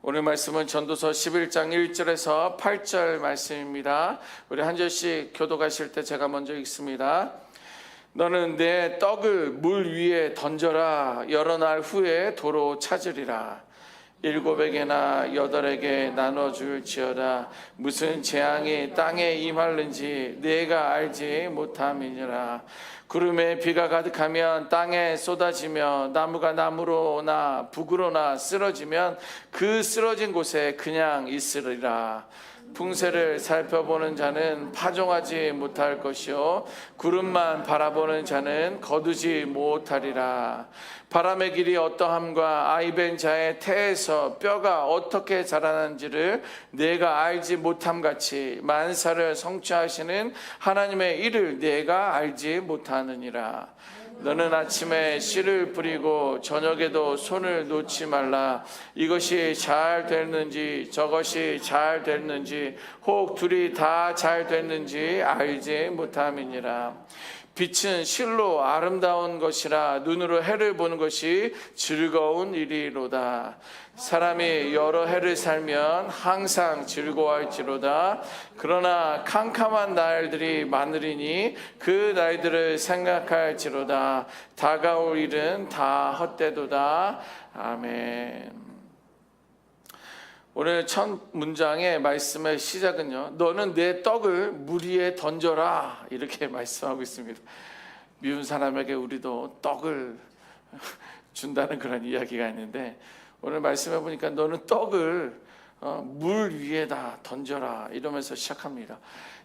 오늘 말씀은 전도서 11장 1절에서 8절 말씀입니다. 우리 한 절씩 교독하실 때 제가 먼저 읽습니다. 너는 내 떡을 물 위에 던져라. 여러 날 후에 도로 찾으리라. 7에게나 8에게 나눠줄지어다. 무슨 재앙이 땅에 임하는지 내가 알지 못함이니라. 구름에 비가 가득하면 땅에 쏟아지며 나무가 나무로나 북으로나 쓰러지면 그 쓰러진 곳에 그냥 있으리라. 풍세를 살펴보는 자는 파종하지 못할 것이요 구름만 바라보는 자는 거두지 못하리라. 바람의 길이 어떠함과 아이벤 자의 태에서 뼈가 어떻게 자라는지를 내가 알지 못함같이 만사를 성취하시는 하나님의 일을 내가 알지 못하느니라. 너는 아침에 씨를 뿌리고 저녁에도 손을 놓지 말라. 이것이 잘 됐는지 저것이 잘 됐는지 혹 둘이 다 잘 됐는지 알지 못함이니라. 빛은 실로 아름다운 것이라 눈으로 해를 보는 것이 즐거운 일이로다. 사람이 여러 해를 살면 항상 즐거워할지로다. 그러나 캄캄한 날들이 많으리니 그 날들을 생각할지로다. 다가올 일은 다 헛되도다. 아멘. 오늘 첫 문장의 말씀의 시작은요, 너는 내 떡을 물 위에 던져라, 이렇게 말씀하고 있습니다. 미운 사람에게 우리도 떡을 준다는 그런 이야기가 있는데, 오늘 말씀해 보니까 너는 떡을 물 위에다 던져라 이러면서 시작합니다.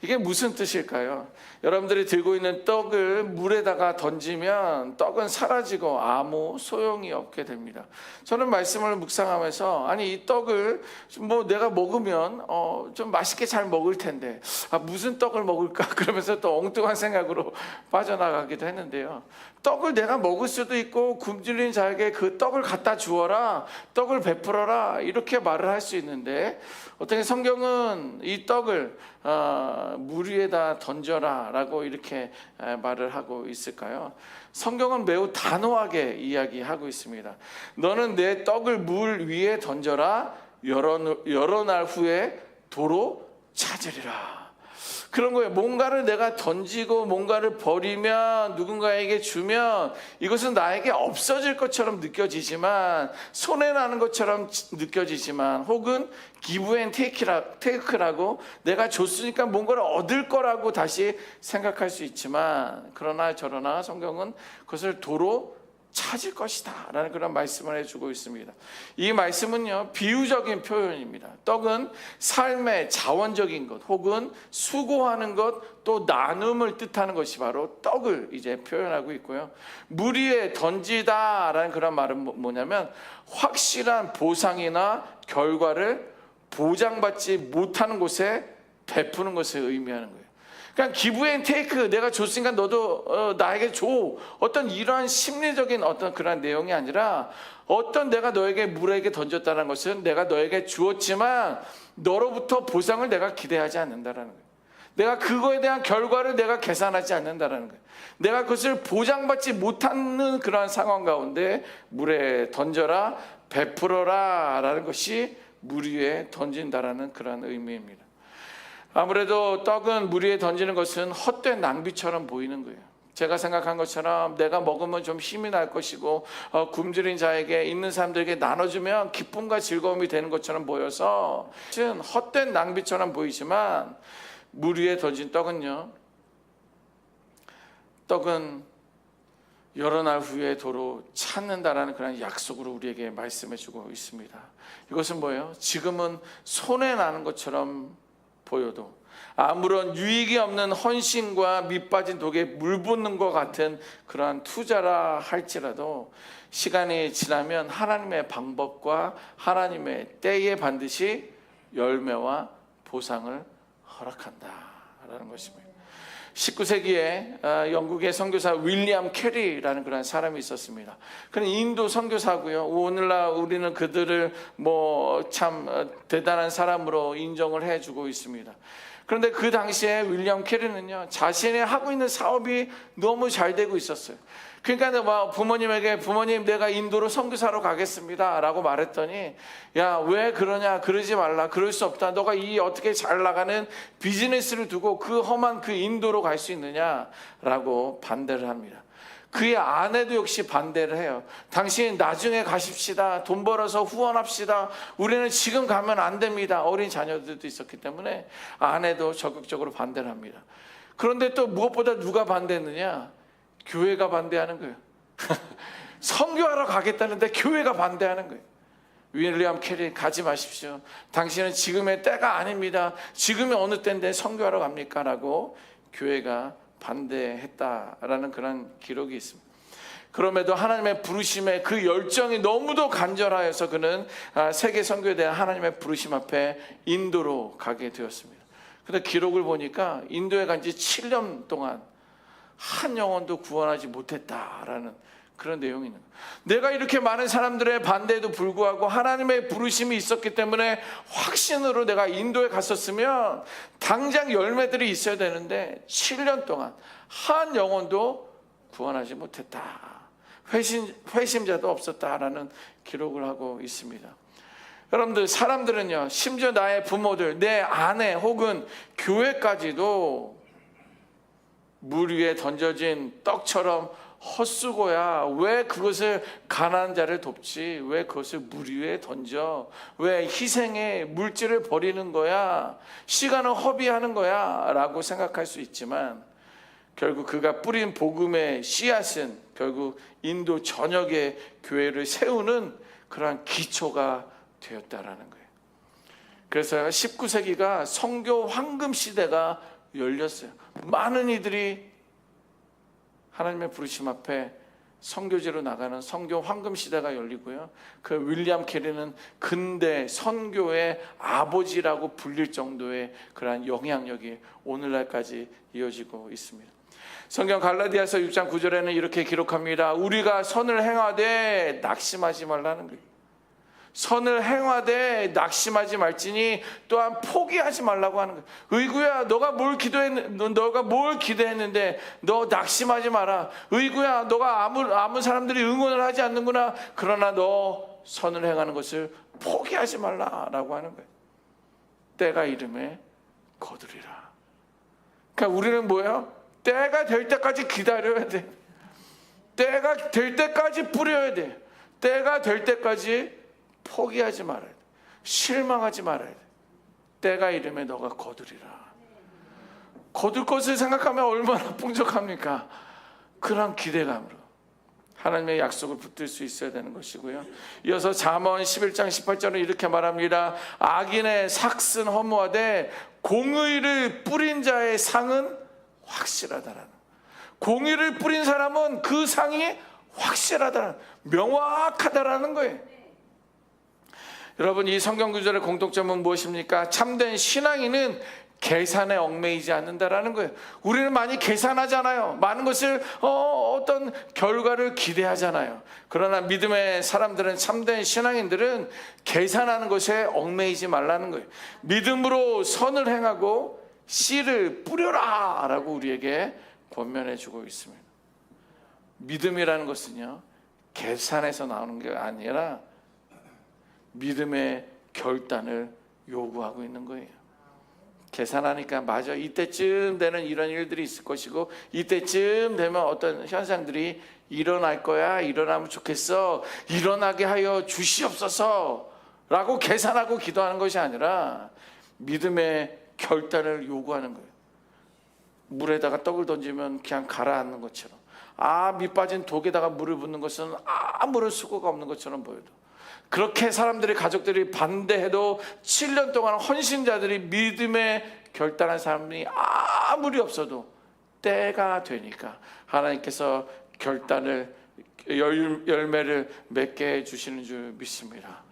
이게 무슨 뜻일까요? 여러분들이 들고 있는 떡을 물에다가 던지면 떡은 사라지고 아무 소용이 없게 됩니다. 저는 말씀을 묵상하면서 아니 이 떡을 뭐 내가 먹으면 좀 맛있게 잘 먹을 텐데 무슨 떡을 먹을까 그러면서 또 엉뚱한 생각으로 빠져나가기도 했는데요. 떡을 내가 먹을 수도 있고 굶주린 자에게 그 떡을 갖다 주어라, 떡을 베풀어라 이렇게 말을 할 수 있는데 어떻게 성경은 이 떡을 물 위에다 던져라 라고 이렇게 말을 하고 있을까요? 성경은 매우 단호하게 이야기하고 있습니다. 너는 내 떡을 물 위에 던져라. 여러 날 후에 도로 찾으리라. 그런 거예요. 뭔가를 내가 던지고 뭔가를 버리면 누군가에게 주면 이것은 나에게 없어질 것처럼 느껴지지만 손해나는 것처럼 느껴지지만 혹은 give and take라고 내가 줬으니까 뭔가를 얻을 거라고 다시 생각할 수 있지만 그러나 저러나 성경은 그것을 도로 찾을 것이다 라는 그런 말씀을 해주고 있습니다. 이 말씀은요 비유적인 표현입니다. 떡은 삶의 자원적인 것 혹은 수고하는 것 또 나눔을 뜻하는 것이 바로 떡을 이제 표현하고 있고요. 물 위에 던지다 라는 그런 말은 뭐냐면 확실한 보상이나 결과를 보장받지 못하는 곳에 베푸는 것을 의미하는 거예요. 그냥 give and take, 내가 줬으니까 너도 나에게 줘. 어떤 이러한 심리적인 어떤 그런 내용이 아니라 어떤 내가 너에게 물에게 던졌다는 것은 내가 너에게 주었지만 너로부터 보상을 내가 기대하지 않는다라는 거예요. 내가 그거에 대한 결과를 내가 계산하지 않는다라는 거예요. 내가 그것을 보장받지 못하는 그러한 상황 가운데 물에 던져라, 베풀어라 라는 것이 물 위에 던진다라는 그런 의미입니다. 아무래도 떡은 물 위에 던지는 것은 헛된 낭비처럼 보이는 거예요. 제가 생각한 것처럼 내가 먹으면 좀 힘이 날 것이고 굶주린 자에게 있는 사람들에게 나눠주면 기쁨과 즐거움이 되는 것처럼 보여서 헛된 낭비처럼 보이지만 물 위에 던진 떡은요, 떡은 여러 날 후에 도로 찾는다라는 그런 약속으로 우리에게 말씀해주고 있습니다. 이것은 뭐예요? 지금은 손해나는 것처럼 보여도 아무런 유익이 없는 헌신과 밑빠진 독에 물 붓는 것 같은 그러한 투자라 할지라도 시간이 지나면 하나님의 방법과 하나님의 때에 반드시 열매와 보상을 허락한다라는 것입니다. 19세기에 영국의 선교사 윌리엄 캐리라는 그런 사람이 있었습니다. 그는 인도 선교사고요. 오늘날 우리는 그들을 참 대단한 사람으로 인정을 해주고 있습니다. 그런데 그 당시에 윌리엄 캐리는요 자신이 하고 있는 사업이 너무 잘 되고 있었어요. 그러니까 뭐 부모님에게 부모님 내가 인도로 선교사로 가겠습니다 라고 말했더니 야 왜 그러냐 그러지 말라 그럴 수 없다 너가 이 어떻게 잘 나가는 비즈니스를 두고 그 험한 그 인도로 갈 수 있느냐 라고 반대를 합니다. 그의 아내도 역시 반대를 해요. 당신 나중에 가십시다. 돈 벌어서 후원합시다. 우리는 지금 가면 안 됩니다. 어린 자녀들도 있었기 때문에 아내도 적극적으로 반대를 합니다. 그런데 또 무엇보다 누가 반대했느냐? 교회가 반대하는 거예요. 선교하러 가겠다는데 교회가 반대하는 거예요. 윌리엄 캐리 가지 마십시오. 당신은 지금의 때가 아닙니다. 지금이 어느 때인데 선교하러 갑니까? 라고 교회가 반대했다라는 그런 기록이 있습니다. 그럼에도 하나님의 부르심에 그 열정이 너무도 간절하여서 그는 세계 선교에 대한 하나님의 부르심 앞에 인도로 가게 되었습니다. 그런데 기록을 보니까 인도에 간 지 7년 동안 한 영혼도 구원하지 못했다라는 그런 내용이 있는 거예요. 내가 이렇게 많은 사람들의 반대에도 불구하고 하나님의 부르심이 있었기 때문에 확신으로 내가 인도에 갔었으면 당장 열매들이 있어야 되는데 7년 동안 한 영혼도 구원하지 못했다. 회심자도 없었다라는 기록을 하고 있습니다. 여러분들 사람들은요 심지어 나의 부모들 내 아내 혹은 교회까지도 물 위에 던져진 떡처럼 헛수고야. 왜 그것을 가난한 자를 돕지? 왜 그것을 물 위에 던져? 왜 희생에 물질을 버리는 거야? 시간을 허비하는 거야? 라고 생각할 수 있지만 결국 그가 뿌린 복음의 씨앗은 결국 인도 전역의 교회를 세우는 그러한 기초가 되었다라는 거예요. 그래서 19세기가 선교 황금 시대가 열렸어요. 많은 이들이 하나님의 부르심 앞에 선교지로 나가는 선교 황금 시대가 열리고요. 그 윌리엄 캐리는 근대 선교의 아버지라고 불릴 정도의 그러한 영향력이 오늘날까지 이어지고 있습니다. 성경 갈라디아서 6장 9절에는 이렇게 기록합니다. 우리가 선을 행하되 낙심하지 말라는 거예요. 선을 행하되 낙심하지 말지니 또한 포기하지 말라고 하는 거예요. 의구야 너가 뭘 기대했는데 너 낙심하지 마라. 의구야 너가 아무 사람들이 응원을 하지 않는구나. 그러나 너 선을 행하는 것을 포기하지 말라라고 하는 거예요. 때가 이름에 거두리라. 그러니까 우리는 뭐예요? 때가 될 때까지 기다려야 돼. 때가 될 때까지 뿌려야 돼. 때가 될 때까지 포기하지 말아야 돼. 실망하지 말아야 돼. 때가 이름에 너가 거두리라. 거둘 것을 생각하면 얼마나 풍족합니까? 그런 기대감으로 하나님의 약속을 붙들 수 있어야 되는 것이고요. 이어서 잠언 11장 18절은 이렇게 말합니다. 악인의 삭은 허무하되 공의를 뿌린 자의 상은 확실하다라는. 공의를 뿌린 사람은 그 상이 확실하다라는, 명확하다라는 거예요. 여러분 이 성경 구절의 공통점은 무엇입니까? 참된 신앙인은 계산에 얽매이지 않는다라는 거예요. 우리는 많이 계산하잖아요. 많은 것을 어떤 결과를 기대하잖아요. 그러나 믿음의 사람들은, 참된 신앙인들은 계산하는 것에 얽매이지 말라는 거예요. 믿음으로 선을 행하고 씨를 뿌려라 라고 우리에게 권면해 주고 있습니다. 믿음이라는 것은요 계산에서 나오는 게 아니라 믿음의 결단을 요구하고 있는 거예요. 계산하니까 맞아, 이때쯤 되는 이런 일들이 있을 것이고 이때쯤 되면 어떤 현상들이 일어날 거야, 일어나면 좋겠어, 일어나게 하여 주시옵소서 라고 계산하고 기도하는 것이 아니라 믿음의 결단을 요구하는 거예요. 물에다가 떡을 던지면 그냥 가라앉는 것처럼, 밑 빠진 독에다가 물을 붓는 것은 아무런 수고가 없는 것처럼 보여도, 그렇게 사람들이, 가족들이 반대해도 7년 동안 헌신자들이 믿음에 결단한 사람이 아무리 없어도 때가 되니까 하나님께서 결단을, 열매를 맺게 해주시는 줄 믿습니다.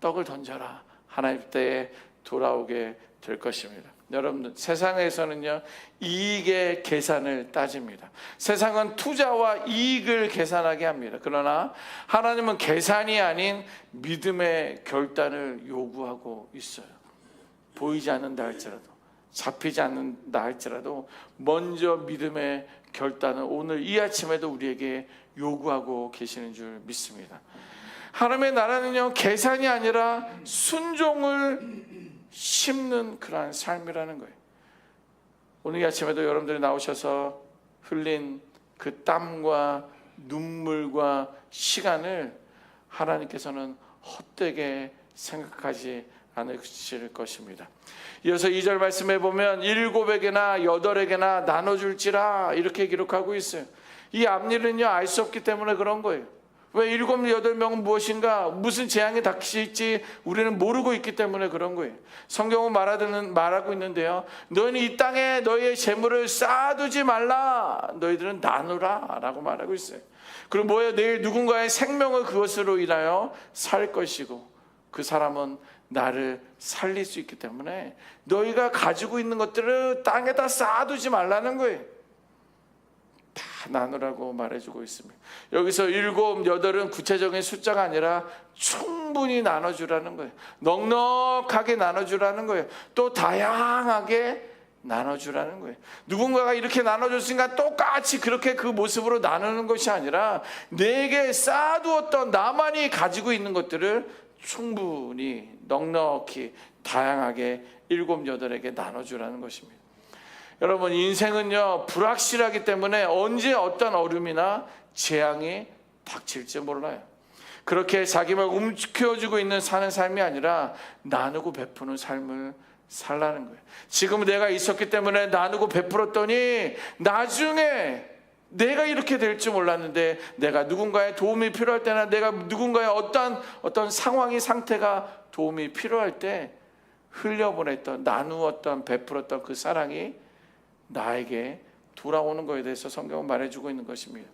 떡을 던져라. 하나님 때에 돌아오게 될 것입니다. 여러분, 세상에서는요 이익의 계산을 따집니다. 세상은 투자와 이익을 계산하게 합니다. 그러나 하나님은 계산이 아닌 믿음의 결단을 요구하고 있어요. 보이지 않는다 할지라도, 잡히지 않는다 할지라도 먼저 믿음의 결단을 오늘 이 아침에도 우리에게 요구하고 계시는 줄 믿습니다. 하나님의 나라는요, 계산이 아니라 순종을 심는 그러한 삶이라는 거예요. 오늘 이 아침에도 여러분들이 나오셔서 흘린 그 땀과 눈물과 시간을 하나님께서는 헛되게 생각하지 않으실 것입니다. 이어서 2절 말씀해 보면 7에게나 8에게나 나눠줄지라 이렇게 기록하고 있어요. 이 앞일은요, 알 수 없기 때문에 그런 거예요. 왜 7, 8명은 무엇인가, 무슨 재앙이 닥칠지 우리는 모르고 있기 때문에 그런 거예요. 성경은 말하고 있는데요, 너희는 이 땅에 너희의 재물을 쌓아두지 말라, 너희들은 나누라 라고 말하고 있어요. 그리고 뭐예요? 내일 누군가의 생명을 그것으로 인하여 살 것이고 그 사람은 나를 살릴 수 있기 때문에 너희가 가지고 있는 것들을 땅에다 쌓아두지 말라는 거예요. 다 나누라고 말해주고 있습니다. 여기서 7, 8은 구체적인 숫자가 아니라 충분히 나눠주라는 거예요. 넉넉하게 나눠주라는 거예요. 또 다양하게 나눠주라는 거예요. 누군가가 이렇게 나눠줬으니까 똑같이 그렇게 그 모습으로 나누는 것이 아니라 내게 쌓아두었던 나만이 가지고 있는 것들을 충분히 넉넉히 다양하게 7, 8에게 나눠주라는 것입니다. 여러분, 인생은요, 불확실하기 때문에 언제 어떤 어려움이나 재앙이 닥칠지 몰라요. 그렇게 자기만 움켜쥐고 있는 사는 삶이 아니라 나누고 베푸는 삶을 살라는 거예요. 지금 내가 있었기 때문에 나누고 베풀었더니 나중에 내가 이렇게 될 줄 몰랐는데, 내가 누군가의 도움이 필요할 때나 내가 누군가의 어떤 상황이 상태가 도움이 필요할 때 흘려보냈던, 나누었던, 베풀었던 그 사랑이 나에게 돌아오는 것에 대해서 성경은 말해주고 있는 것입니다.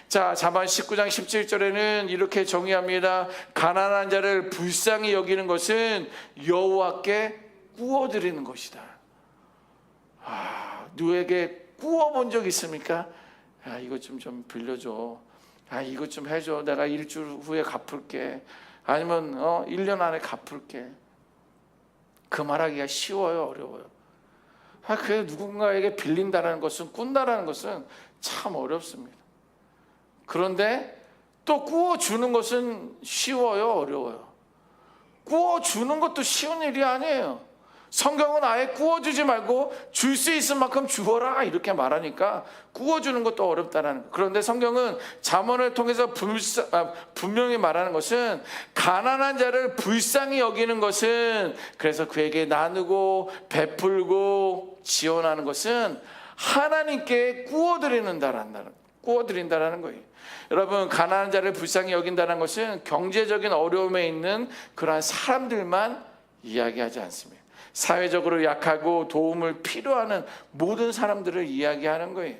자, 잠언 19장 17절에는 이렇게 정의합니다. 가난한 자를 불쌍히 여기는 것은 여호와께 구워드리는 것이다. 누구에게 구워본 적 있습니까? 이것 좀 빌려줘. 이것 좀 해줘. 내가 일주일 후에 갚을게. 아니면 1년 안에 갚을게. 그 말하기가 쉬워요, 어려워요? 그 누군가에게 빌린다는 것은, 꾼다라는 것은 참 어렵습니다. 그런데 또 구워주는 것은 쉬워요, 어려워요? 구워주는 것도 쉬운 일이 아니에요. 성경은 아예 구워주지 말고 줄 수 있을 만큼 주어라 이렇게 말하니까 구워주는 것도 어렵다는 거예요. 그런데 성경은 잠언을 통해서 분명히 말하는 것은 가난한 자를 불쌍히 여기는 것은, 그래서 그에게 나누고 베풀고 지원하는 것은 하나님께 구워드린다라는 거예요. 여러분, 가난한 자를 불쌍히 여긴다는 것은 경제적인 어려움에 있는 그러한 사람들만 이야기하지 않습니다. 사회적으로 약하고 도움을 필요하는 모든 사람들을 이야기하는 거예요.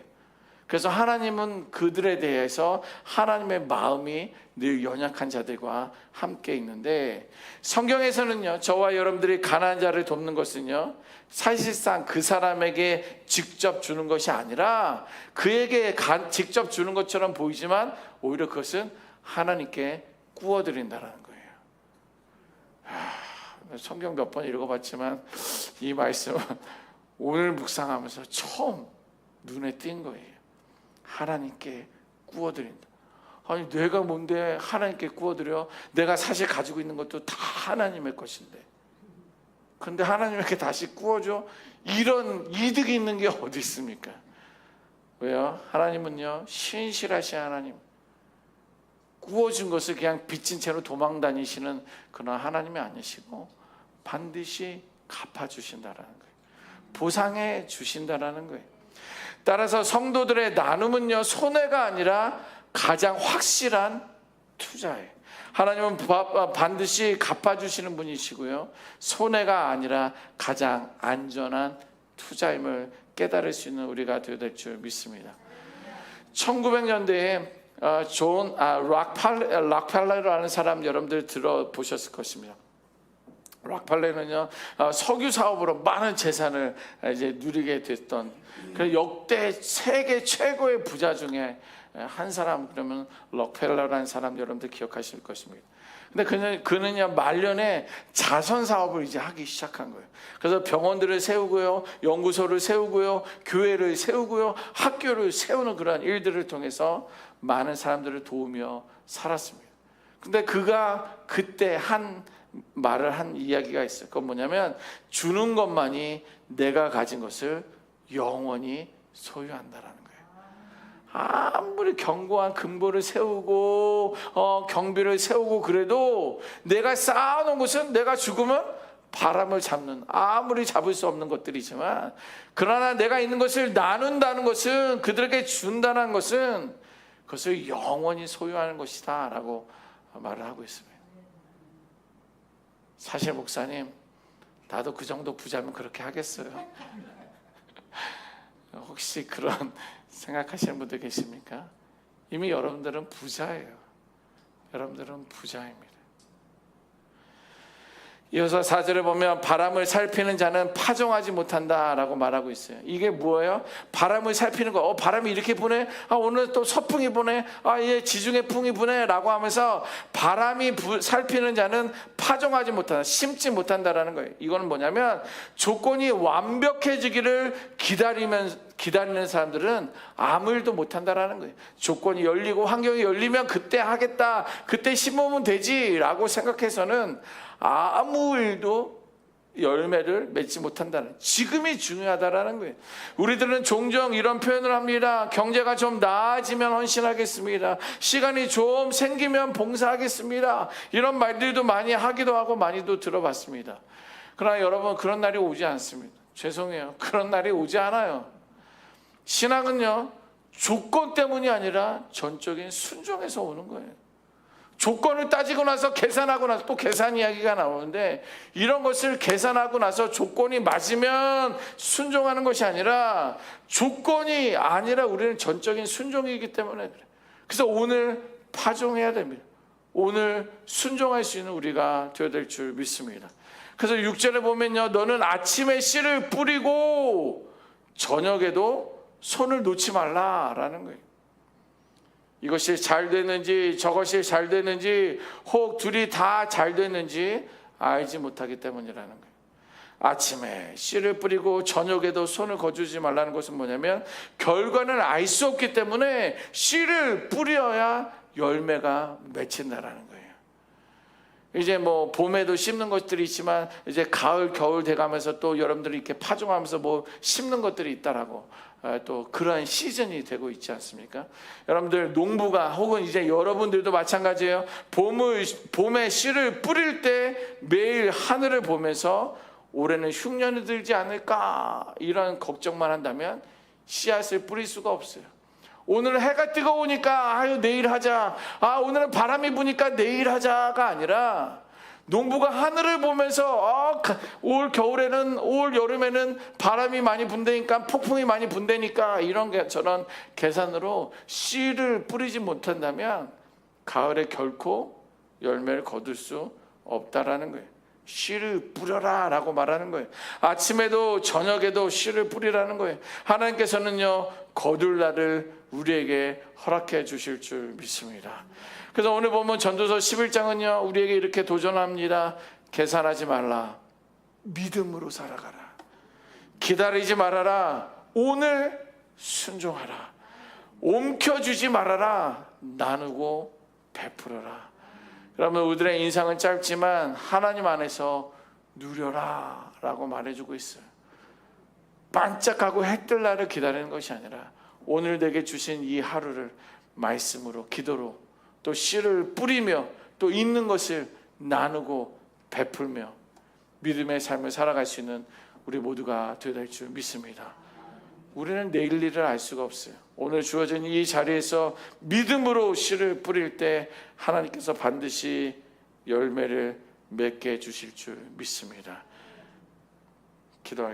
그래서 하나님은 그들에 대해서 하나님의 마음이 늘 연약한 자들과 함께 있는데, 성경에서는요, 저와 여러분들이 가난한 자를 돕는 것은요, 사실상 그 사람에게 직접 주는 것이 아니라 그에게 직접 주는 것처럼 보이지만 오히려 그것은 하나님께 구워드린다는 거예요. 성경 몇 번 읽어봤지만 이 말씀은 오늘 묵상하면서 처음 눈에 띈 거예요. 하나님께 구워드린다. 아니, 내가 뭔데 하나님께 구워드려? 내가 사실 가지고 있는 것도 다 하나님의 것인데, 근데 하나님에게 다시 구워줘? 이런 이득이 있는 게 어디 있습니까? 왜요? 하나님은요, 신실하신 하나님, 구워준 것을 그냥 빚진 채로 도망 다니시는 그런 하나님이 아니시고 반드시 갚아주신다라는 거예요. 보상해 주신다라는 거예요. 따라서 성도들의 나눔은요, 손해가 아니라 가장 확실한 투자예요. 하나님은 반드시 갚아주시는 분이시고요, 손해가 아니라 가장 안전한 투자임을 깨달을 수 있는 우리가 되어야 될 줄 믿습니다. 1900년대에 존 락펠러라는 사람 여러분들 들어보셨을 것입니다. 락펠러는요, 석유 사업으로 많은 재산을 이제 누리게 됐던, 역대 세계 최고의 부자 중에 한 사람, 그러면 락펠러라는 사람 여러분들 기억하실 것입니다. 근데 그는요 말년에 자선 사업을 이제 하기 시작한 거예요. 그래서 병원들을 세우고요, 연구소를 세우고요, 교회를 세우고요, 학교를 세우는 그러한 일들을 통해서 많은 사람들을 도우며 살았습니다. 근데 그가 그때 말을 한 이야기가 있어요. 그건 뭐냐면 주는 것만이 내가 가진 것을 영원히 소유한다라는 거예요. 아무리 견고한 근보를 세우고 경비를 세우고 그래도 내가 쌓아놓은 것은 내가 죽으면 바람을 잡는, 아무리 잡을 수 없는 것들이지만, 그러나 내가 있는 것을 나눈다는 것은, 그들에게 준다는 것은 그것을 영원히 소유하는 것이다 라고 말을 하고 있습니다. 사실 목사님, 나도 그 정도 부자면 그렇게 하겠어요. 혹시 그런 생각하시는 분들 계십니까? 이미 여러분들은 부자예요. 여러분들은 부자입니다. 이어서 4절을 보면 바람을 살피는 자는 파종하지 못한다라고 말하고 있어요. 이게 뭐예요? 바람을 살피는 거. 바람이 이렇게 부네. 오늘 또 서풍이 부네. 예, 지중해 풍이 부네. 라고 하면서 바람이 살피는 자는 파종하지 못한다, 심지 못한다라는 거예요. 이거는 뭐냐면 조건이 완벽해지기를 기다리는 사람들은 아무 일도 못한다라는 거예요. 조건이 열리고 환경이 열리면 그때 하겠다, 그때 심으면 되지라고 생각해서는 아무 일도 열매를 맺지 못한다는, 지금이 중요하다라는 거예요. 우리들은 종종 이런 표현을 합니다. 경제가 좀 나아지면 헌신하겠습니다. 시간이 좀 생기면 봉사하겠습니다. 이런 말들도 많이 하기도 하고 많이도 들어봤습니다. 그러나 여러분, 그런 날이 오지 않습니다. 죄송해요. 그런 날이 오지 않아요. 신앙은요, 조건 때문이 아니라 전적인 순종에서 오는 거예요. 조건을 따지고 나서 계산하고 나서 또 계산 이야기가 나오는데, 이런 것을 계산하고 나서 조건이 맞으면 순종하는 것이 아니라, 조건이 아니라 우리는 전적인 순종이기 때문에 그래요. 그래서 오늘 파종해야 됩니다. 오늘 순종할 수 있는 우리가 되어야 될 줄 믿습니다. 그래서 6절에 보면요, 너는 아침에 씨를 뿌리고 저녁에도 손을 놓지 말라라는 거예요. 이것이 잘 됐는지 저것이 잘 됐는지 혹 둘이 다 잘 됐는지 알지 못하기 때문이라는 거예요. 아침에 씨를 뿌리고 저녁에도 손을 거두지 말라는 것은 뭐냐면, 결과는 알 수 없기 때문에 씨를 뿌려야 열매가 맺힌다라는 거예요. 이제 뭐 봄에도 심는 것들이 있지만, 이제 가을 겨울 돼가면서 또 여러분들이 이렇게 파종하면서 뭐 심는 것들이 있다라고, 또 그런 시즌이 되고 있지 않습니까? 여러분들 농부가, 혹은 이제 여러분들도 마찬가지예요. 봄에 씨를 뿌릴 때 매일 하늘을 보면서 올해는 흉년이 들지 않을까 이런 걱정만 한다면 씨앗을 뿌릴 수가 없어요. 오늘 해가 뜨거우니까 내일 하자, 오늘은 바람이 부니까 내일 하자가 아니라, 농부가 하늘을 보면서 올 여름에는 바람이 많이 분다니까, 폭풍이 많이 분다니까, 이런 저런 계산으로 씨를 뿌리지 못한다면 가을에 결코 열매를 거둘 수 없다라는 거예요. 씨를 뿌려라 라고 말하는 거예요. 아침에도 저녁에도 씨를 뿌리라는 거예요. 하나님께서는요, 거둘 날을 우리에게 허락해 주실 줄 믿습니다. 그래서 오늘 보면 전도서 11장은요 우리에게 이렇게 도전합니다. 계산하지 말라, 믿음으로 살아가라. 기다리지 말아라, 오늘 순종하라. 옮겨주지 말아라, 나누고 베풀어라. 여러분, 우리들의 인생은 짧지만 하나님 안에서 누려라 라고 말해주고 있어요. 반짝하고 해 뜰 날을 기다리는 것이 아니라, 오늘 내게 주신 이 하루를 말씀으로, 기도로, 또 씨를 뿌리며, 또 있는 것을 나누고 베풀며 믿음의 삶을 살아갈 수 있는 우리 모두가 되어야 될 줄 믿습니다. 우리는 내일 일을 알 수가 없어요. 오늘 주어진 이 자리에서 믿음으로 씨를 뿌릴 때 하나님께서 반드시 열매를 맺게 해주실 줄 믿습니다. 기도하겠습니다.